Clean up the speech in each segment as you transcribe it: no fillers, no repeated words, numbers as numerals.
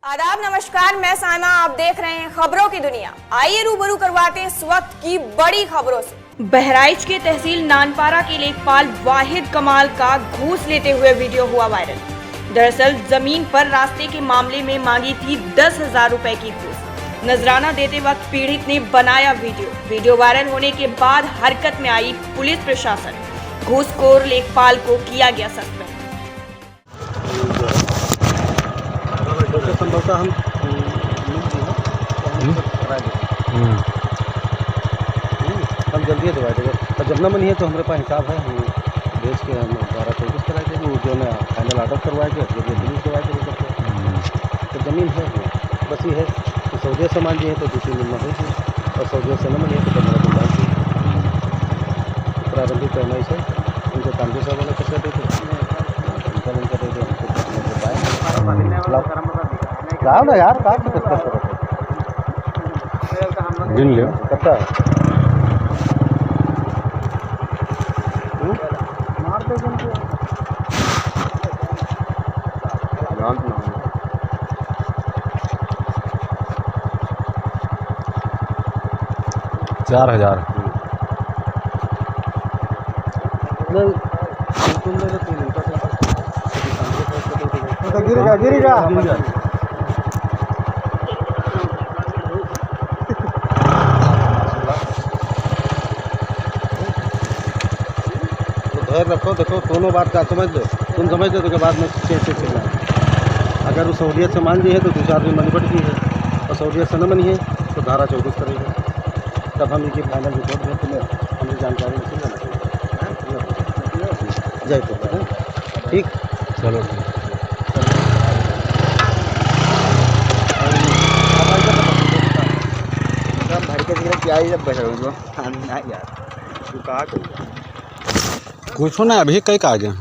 आदाब, नमस्कार। मैं साइमा, आप देख रहे हैं खबरों की दुनिया। आइए रूबरू करवाते हैं इस वक्त की बड़ी खबरों से। बहराइच के तहसील नानपारा के लेखपाल वाहिद कमाल का घूस लेते हुए वीडियो हुआ वायरल। दरअसल जमीन पर रास्ते के मामले में मांगी थी 10,000 रुपए की घूस। नजराना देते वक्त पीड़ित ने बनाया वीडियो वायरल होने के बाद हरकत में आई पुलिस प्रशासन। घूसखोर लेखपाल को किया गया सस्पेंड। संभवतः हम करा देंगे, हम जल्दी दवा देंगे। और जब न बनी है तो हमारे पास हिसाब है, हम भेज के हम 12-24 करा देंगे। वो जो ना फाइनल ऑर्डर करवाएंगे, जो पुलिस दवा के तो ज़मीन है बस ये है। तो सऊदी सामान जी है तो 2-3 दिन में होगी, और सऊदी से न बनी है तो 15 दिन बाद प्रारंभिक पैमाइश है। उनको कानूनी साहब वाला कैसे देते लाओ ना यार, काट के कितना गिन लियो कितना मार दे जन 4,000 गिरेगा धैर्य रखो। देखो दोनों बात का समझ लो, तुम समझ लो तो बाद में चिल्ला। अगर वो सहूलियत से मान ली है तो 2-4 दिन मनी पड़ती है, और सहूलियत से न बनी है तो धारा 24 करेगा। तब हम इनकी फाइनल रिपोर्ट में तुम्हें हमें जानकारी जय तो ठीक। चलो कुछ ना अभी कई का गया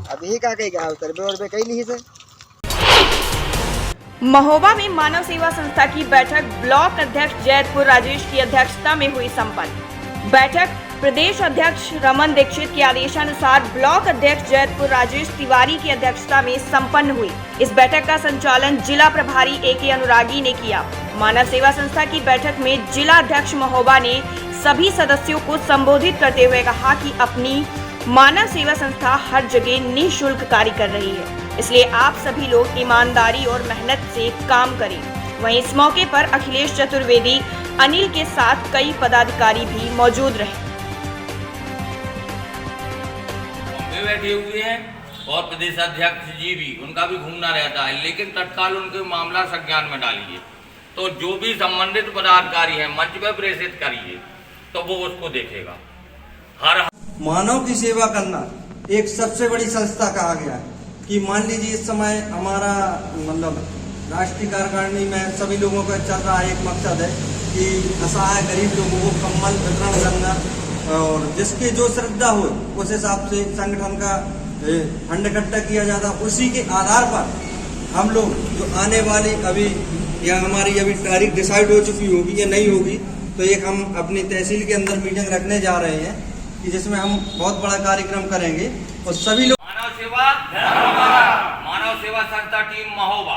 महोबा में मानव सेवा संस्था की बैठक ब्लॉक अध्यक्ष जैतपुर राजेश की अध्यक्षता में हुई संपन्न। बैठक प्रदेश अध्यक्ष रमन दीक्षित के आदेशानुसार ब्लॉक अध्यक्ष जैतपुर राजेश तिवारी की अध्यक्षता में संपन्न हुई। इस बैठक का संचालन जिला प्रभारी A.K. अनुरागी ने किया। मानव सेवा संस्था की बैठक में जिला अध्यक्ष महोबा ने सभी सदस्यों को संबोधित करते हुए कहा कि अपनी मानव सेवा संस्था हर जगह निःशुल्क कार्य कर रही है, इसलिए आप सभी लोग ईमानदारी और मेहनत से काम करें। वहीं इस मौके पर अखिलेश चतुर्वेदी, अनिल के साथ कई पदाधिकारी भी मौजूद रहे। बैठे हुए हैं और प्रदेश अध्यक्ष जी भी, उनका भी घूमना रहता है, लेकिन तत्काल उनके मामला संज्ञान में डालिए। तो जो भी संबंधित पदाधिकारी है मंच पर प्रेषित करिए, तो वो उसको देखेगा। हर मानव की सेवा करना एक सबसे बड़ी संस्था कहा गया है। कि मान लीजिए इस समय हमारा मतलब राष्ट्रीय कार्यकारिणी में सभी लोगों का चल रहा एक मकसद है कि असहाय गरीब लोगों को कम्बल वितरण करना, और जिसके जो श्रद्धा हो उस हिसाब से संगठन का फंड इकट्ठा किया जाता। उसी के आधार पर हम लोग जो आने वाली अभी या हमारी अभी तारीख डिसाइड हो चुकी होगी या नहीं होगी, तो एक हम अपनी तहसील के अंदर मीटिंग रखने जा रहे हैं कि जिसमें हम बहुत बड़ा कार्यक्रम करेंगे और सभी लोग मानव सेवा संस्था टीम महोबा।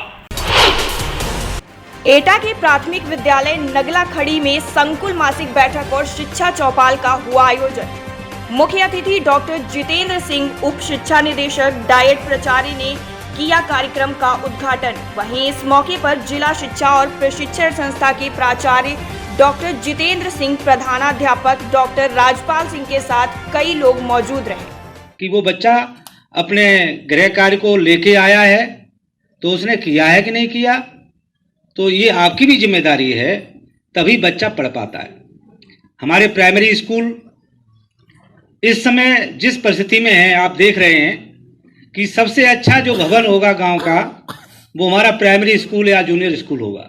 एटा के प्राथमिक विद्यालय नगला खड़ी में संकुल मासिक बैठक और शिक्षा चौपाल का हुआ आयोजन। मुख्य अतिथि डॉक्टर जितेंद्र सिंह, उप शिक्षा निदेशक डायट प्राचार्य ने किया कार्यक्रम का उद्घाटन। वहीं इस मौके पर जिला शिक्षा और प्रशिक्षण संस्था के प्राचार्य डॉक्टर जितेंद्र सिंह, प्रधानाध्यापक डॉक्टर राजपाल सिंह के साथ कई लोग मौजूद रहे। कि वो बच्चा अपने गृह कार्य को लेके आया है तो उसने किया है कि नहीं किया, तो ये आपकी भी जिम्मेदारी है, तभी बच्चा पढ़ पाता है। हमारे प्राइमरी स्कूल इस समय जिस परिस्थिति में है, आप देख रहे हैं कि सबसे अच्छा जो भवन होगा गांव का, वो हमारा प्राइमरी स्कूल या जूनियर स्कूल होगा।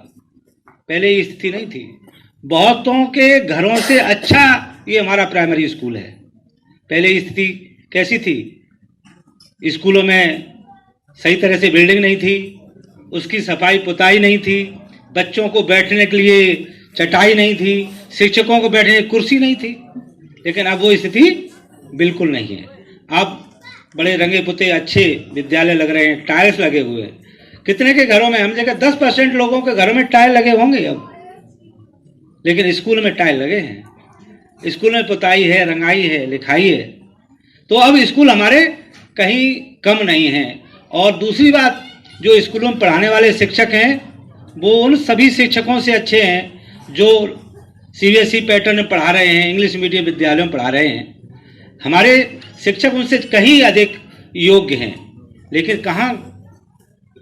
पहले ये स्थिति नहीं थी। बहुतों के घरों से अच्छा ये हमारा प्राइमरी स्कूल है। पहले स्थिति कैसी थी? स्कूलों में सही तरह से बिल्डिंग नहीं थी, उसकी सफाई पुताई नहीं थी, बच्चों को बैठने के लिए चटाई नहीं थी, शिक्षकों को बैठने की कुर्सी नहीं थी। लेकिन अब वो स्थिति बिल्कुल नहीं है। अब बड़े रंगे पुते अच्छे विद्यालय लग रहे हैं, टाइल्स लगे हुए हैं, कितने के घरों में, हम जगह 10% लोगों के घरों में टाइल लगे होंगे अब, लेकिन स्कूल में टाइल लगे हैं, स्कूल में पुताई है, रंगाई है, लिखाई है। तो अब स्कूल हमारे कहीं कम नहीं हैं। और दूसरी बात, जो स्कूलों में पढ़ाने वाले शिक्षक हैं वो उन सभी शिक्षकों से अच्छे हैं जो CBSE पैटर्न में पढ़ा रहे हैं, इंग्लिश मीडियम विद्यालयों में पढ़ा रहे हैं। हमारे शिक्षक उनसे कहीं अधिक योग्य हैं। लेकिन कहाँ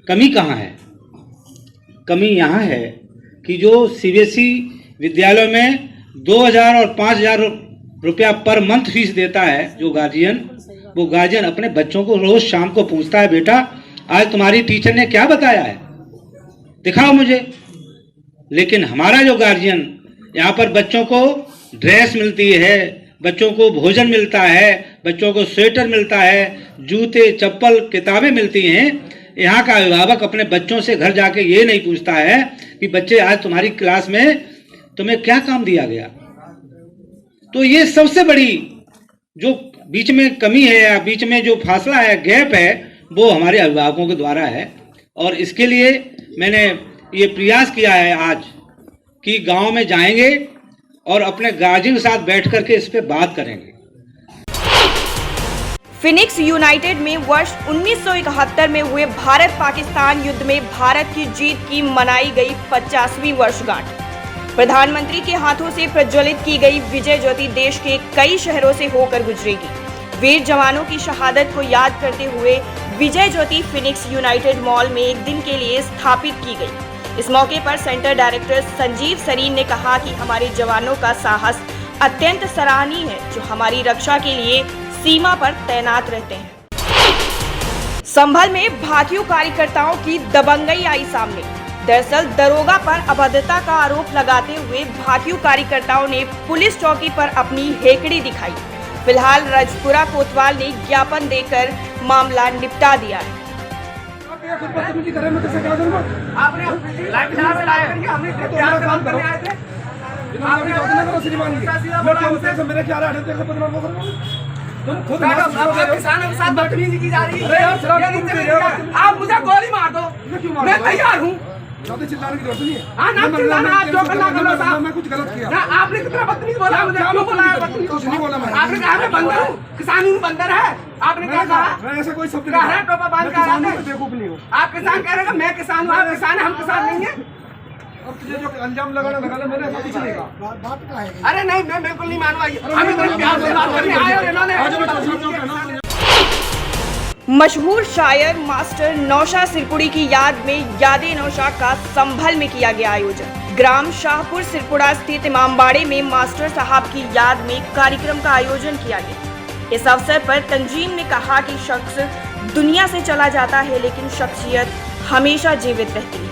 कमी कहाँ है? कमी यहाँ है कि जो CBSE विद्यालयों में 2000 और 5000 रुपया पर मंथ फीस देता है जो गार्जियन, वो गार्जियन अपने बच्चों को रोज शाम को पूछता है, बेटा आज तुम्हारी टीचर ने क्या बताया है, दिखाओ मुझे। लेकिन हमारा जो गार्जियन, यहाँ पर बच्चों को ड्रेस मिलती है, बच्चों को भोजन मिलता है, बच्चों को स्वेटर मिलता है, जूते चप्पल किताबें मिलती हैं। यहाँ का अभिभावक अपने बच्चों से घर जाके ये नहीं पूछता है कि बच्चे आज तुम्हारी क्लास में तुम्हें क्या काम दिया गया। तो ये सबसे बड़ी जो बीच में कमी है या बीच में जो फासला है, गैप है, वो हमारे अभिभावकों के द्वारा है। और इसके लिए मैंने ये प्रयास किया है आज कि गांव में जाएंगे और अपने गार्जियन के साथ बैठ करके इस पे बात करेंगे। फिनिक्स यूनाइटेड में वर्ष 1971 में हुए भारत पाकिस्तान युद्ध में भारत की जीत की मनाई गई 50वीं वर्षगांठ। प्रधानमंत्री के हाथों से प्रज्वलित की गई विजय ज्योति देश के कई शहरों से होकर गुजरेगी। वीर जवानों की शहादत को याद करते हुए Vijay Jyoti Phoenix United mall में एक दिन के लिए स्थापित की गई। इस मौके पर सेंटर डायरेक्टर संजीव सरीन ने कहा कि हमारे जवानों का साहस अत्यंत सराहनीय है जो हमारी रक्षा के लिए सीमा पर तैनात रहते हैं। संभल में भाकियू कार्यकर्ताओं की दबंगई आई सामने। दरअसल दरोगा पर अभद्रता का आरोप लगाते हुए भाकियू कार्यकर्ताओं ने पुलिस चौकी पर अपनी हेकड़ी दिखाई। फिलहाल राजपुरा कोतवाल ने ज्ञापन देकर मामला निपटा दिया है। किसान बदतमीजी की जा रही है। आप मुझे गोली मार दो, मैं तैयार हूँ। चिल्लाने की जरूरत नहीं है। हाँ ना चिल्लाना, आप जो करना करो साहब। मैं कुछ गलत किया ना? आपने कितना बदतमीज बोला मुझे, क्यों बोला है बदतमीज? कुछ नहीं बोला मैंने। आपने कहा मैं बंदर हूँ, किसान बंदर है। आपने क्या कहा? मैं ऐसा कोई शब्द नहीं कहा। टोपा बांध कर आते हैं, बेवकूफ नहीं हूँ। आप किसान कह रहे हैं, मैं किसान हूँ, आप किसान है, हम किसान नहीं है। अब तुझे जो अंजाम लगाना लगा ले, मैंने ऐसा कुछ नहीं कहा। बात क्या है? अरे नहीं, मैं बिल्कुल नहीं मानूंगा। हम इतने प्यार से बात करने आए और इन्होंने मशहूर शायर मास्टर नौशाद सिरपुड़ी की याद में यादे नौशाद का संभल में किया गया आयोजन। ग्राम शाहपुर सिरपुड़ा स्थित इमामबाड़े में मास्टर साहब की याद में कार्यक्रम का आयोजन किया गया। इस अवसर पर तंजीम ने कहा कि शख्स दुनिया से चला जाता है लेकिन शख्सियत हमेशा जीवित रहती है।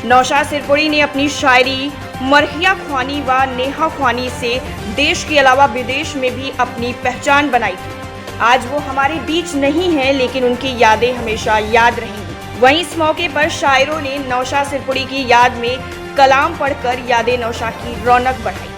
नौशाद सिरपुड़ी ने अपनी शायरी, मरहिया ख्वानी व नेहा ख्वानी से देश के अलावा विदेश में भी अपनी पहचान बनाई थी। आज वो हमारे बीच नहीं है लेकिन उनकी यादें हमेशा याद रहेंगी। वहीं इस मौके पर शायरों ने नौशाद सिरपुड़ी की याद में कलाम पढ़कर यादें नौशाद की रौनक बढ़ाई।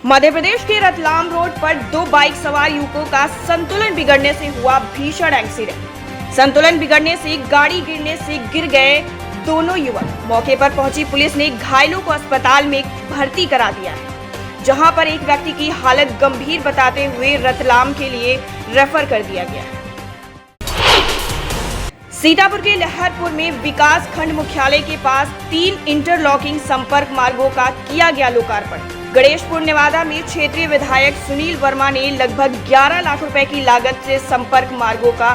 मध्य प्रदेश के रतलाम रोड पर दो बाइक सवार युवकों का संतुलन बिगड़ने से हुआ भीषण एक्सीडेंट। संतुलन बिगड़ने से गाड़ी गिरने से गिर गए दोनों युवक। मौके पर पहुंची पुलिस ने घायलों को अस्पताल में भर्ती करा दिया है, जहां पर एक व्यक्ति की हालत गंभीर बताते हुए रतलाम के लिए रेफर कर दिया गया है। सीतापुर के लहरपुर में विकास खंड मुख्यालय के पास 3 इंटरलॉकिंग संपर्क मार्गों का किया गया लोकार्पण। गणेशपुर नेवादा में क्षेत्रीय विधायक सुनील वर्मा ने लगभग 11 लाख रुपए की लागत से संपर्क मार्गों का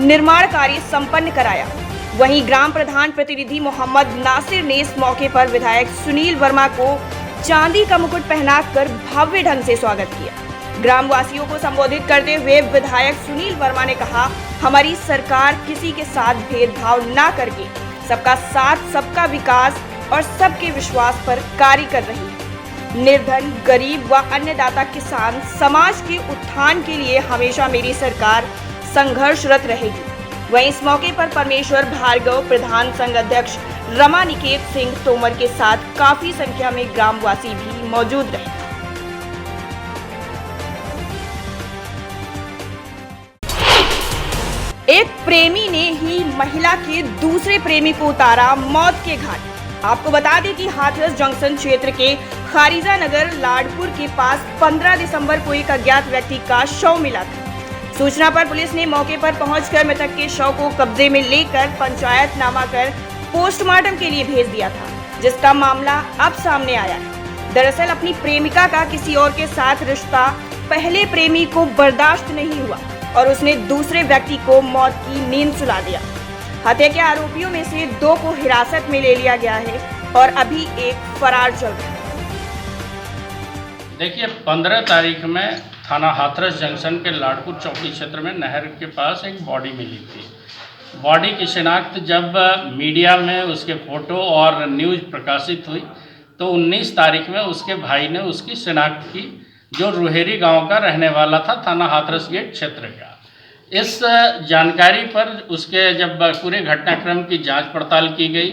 निर्माण कार्य संपन्न कराया। वहीं ग्राम प्रधान प्रतिनिधि मोहम्मद नासिर ने इस मौके पर विधायक सुनील वर्मा को चांदी का मुकुट पहनाकर भव्य ढंग से स्वागत किया। ग्रामवासियों को संबोधित करते हुए विधायक सुनील वर्मा ने कहा, हमारी सरकार किसी के साथ भेदभाव न करके सबका साथ, सबका विकास और सबके विश्वास पर कार्य कर रही है। निर्धन, गरीब व अन्नदाता किसान समाज के उत्थान के लिए हमेशा मेरी सरकार संघर्षरत रहेगी। वहीं इस मौके पर परमेश्वर भार्गव, प्रधान संघ अध्यक्ष रमानिकेत सिंह तोमर के साथ काफी संख्या में ग्रामवासी भी मौजूद रहे। एक प्रेमी ने ही महिला के दूसरे प्रेमी को उतारा मौत के घाट। आपको बता दें कि हाथरस जंक्शन क्षेत्र के खारिजा नगर लाडपुर के पास 15 दिसंबर को एक अज्ञात व्यक्ति का शव मिला था। सूचना पर पुलिस ने मौके पर पहुंचकर मृतक के शव को कब्जे में लेकर पंचायतनामा कर पोस्टमार्टम के लिए भेज दिया था, जिसका मामला अब सामने आया है। दरअसल अपनी प्रेमिका का किसी और के साथ रिश्ता पहले प्रेमी को बर्दाश्त नहीं हुआ और उसने दूसरे व्यक्ति को मौत की नींद सुला दिया। हत्या के आरोपियों में से 2 को हिरासत में ले लिया गया है और अभी एक फरार चल रहा है। देखिए, 15 तारीख में थाना हाथरस जंक्शन के लाडपुर चौकी क्षेत्र में नहर के पास एक बॉडी मिली थी। बॉडी की शिनाख्त जब मीडिया में उसके फ़ोटो और न्यूज़ प्रकाशित हुई तो 19 तारीख में उसके भाई ने उसकी शिनाख्त की, जो रुहेरी गांव का रहने वाला था, थाना हाथरस गेट क्षेत्र का। इस जानकारी पर उसके जब पूरे घटनाक्रम की जांच पड़ताल की गई,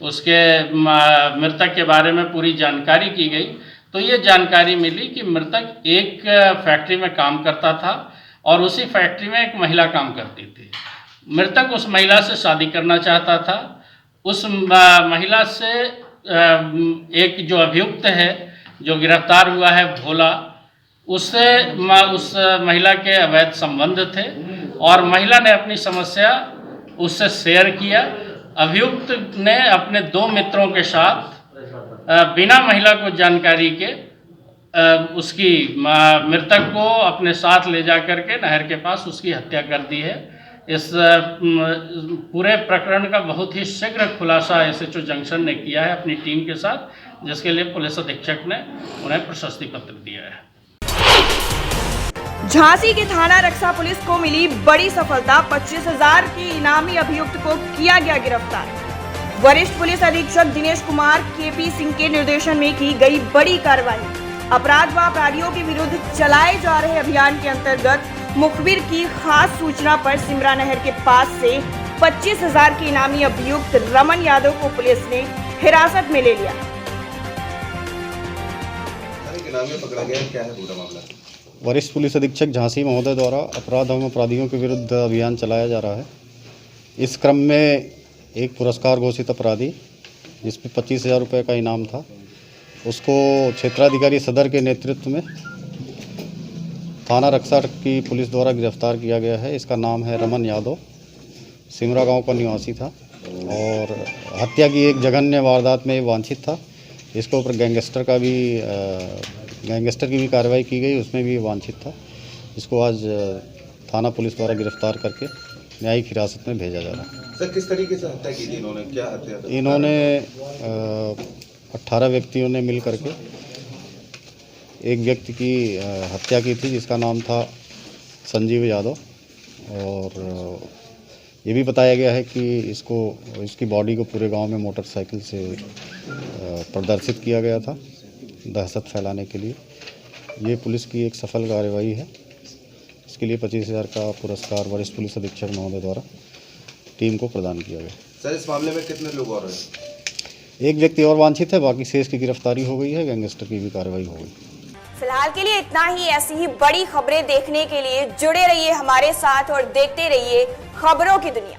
उसके मृतक के बारे में पूरी जानकारी की गई, तो ये जानकारी मिली कि मृतक एक फैक्ट्री में काम करता था और उसी फैक्ट्री में एक महिला काम करती थी। मृतक उस महिला से शादी करना चाहता था। उस महिला से एक जो अभियुक्त है, जो गिरफ्तार हुआ है भोला, उससे उस महिला के अवैध संबंध थे और महिला ने अपनी समस्या उससे शेयर किया। अभियुक्त ने अपने 2 मित्रों के साथ बिना महिला को जानकारी के उसकी मृतक को अपने साथ ले जा कर के नहर के पास उसकी हत्या कर दी है। इस पूरे प्रकरण का बहुत ही शीघ्र खुलासा एसएचओ जंक्शन ने किया है अपनी टीम के साथ, जिसके लिए पुलिस अधीक्षक ने उन्हें प्रशस्ति पत्र दिया है। झांसी के थाना रक्षा पुलिस को मिली बड़ी सफलता। 25,000 के इनामी अभियुक्त को किया गया गिरफ्तार। वरिष्ठ पुलिस अधीक्षक दिनेश कुमार केपी सिंह के निर्देशन में की गई बड़ी कार्रवाई। अपराध व अपराधियों के विरुद्ध चलाए जा रहे अभियान के अंतर्गत मुखबिर की खास सूचना पर सिमरा नहर के पास से 25,000 के इनामी अभियुक्त रमन यादव को पुलिस ने हिरासत में ले लिया। पकड़ा गया, क्या है पूरा मामला? वरिष्ठ पुलिस अधीक्षक झांसी महोदय द्वारा अपराध एवं अपराधियों के विरुद्ध अभियान चलाया जा रहा है। इस क्रम में एक पुरस्कार घोषित अपराधी, जिसमें 25,000 रुपये का इनाम था, उसको क्षेत्राधिकारी सदर के नेतृत्व में थाना रक्षा की पुलिस द्वारा गिरफ्तार किया गया है। इसका नाम है रमन यादव, सिमरा गांव का निवासी था और हत्या की एक जघन्य वारदात में वांछित था। इसके ऊपर गैंगस्टर की भी कार्रवाई की गई, उसमें भी वांछित था। इसको आज थाना पुलिस द्वारा गिरफ्तार करके न्यायिक हिरासत में भेजा जा रहा है। सर, किस तरीके से हत्या की थी इन्होंने? क्या हत्या? इन्होंने 18 व्यक्तियों ने मिल करके एक व्यक्ति की हत्या की थी, जिसका नाम था संजीव यादव। और ये भी बताया गया है कि इसकी बॉडी को पूरे गांव में मोटरसाइकिल से प्रदर्शित किया गया था दहशत फैलाने के लिए। ये पुलिस की एक सफल कार्रवाई है। इसके लिए 25,000 का पुरस्कार वरिष्ठ पुलिस अधीक्षक महोदय द्वारा टीम को प्रदान किया गया। सर, इस मामले में कितने लोग और हैं? एक व्यक्ति और वांछित है, बाकी शेष की गिरफ्तारी हो गई है, गैंगस्टर की भी कार्रवाई हो गई। फिलहाल के लिए इतना ही। ऐसी ही बड़ी खबरें देखने के लिए जुड़े रहिए हमारे साथ और देखते रहिए खबरों की दुनिया।